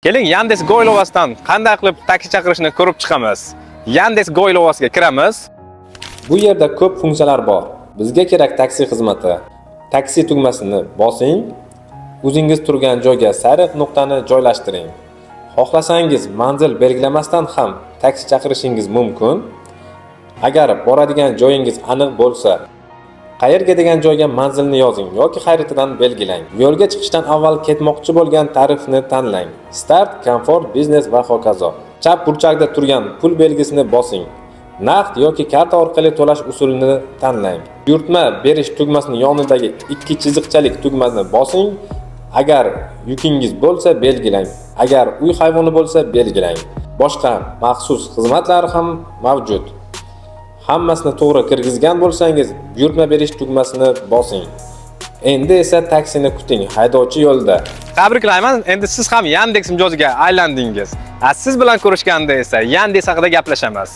Keling, Yandex Go ilovasidan qanday qilib taksi chaqirishni ko'rib chiqamiz. Yandex Go ilovasiga kiramiz. Bu yerda ko'p funksiyalar bor. Bizga kerak taksi xizmati. Taksi tugmasini bosing. O'zingiz turgan joyga sariq nuqtani joylashtiring. Xohlasangiz manzil belgilamasdan ham taksi chaqirishingiz mumkin. Agar boradigan joyingiz aniq bo'lsa, qayerga degan joyga manzilni yozing yoki xaritadan belgilang. Yo'lga chiqishdan avval ketmoqchi bo'lgan tarifni tanlang. Start, komfort, biznes va hokazo. Chap burchakda turgan pul belgisini bosing. Naqd yoki karta orqali to'lash usulini tanlang. Buyurtma berish tugmasining yonidagi ikki chiziqchalik tugmani bosing. Agar yukingiz bo'lsa belgilang. Agar uy hayvoni bo'lsa belgilang. Boshqa maxsus xizmatlar ham mavjud. Hammasini to'g'ri kirgizgan bo'lsangiz, buyurtma berish tugmasini bosing. Endi esa taksini kuting, haydovchi yo'lda. Tabriklayman, endi siz ham Yandex mijoziga aylandingiz. Siz bilan ko'rishganda esa Yandex haqida gaplashamiz.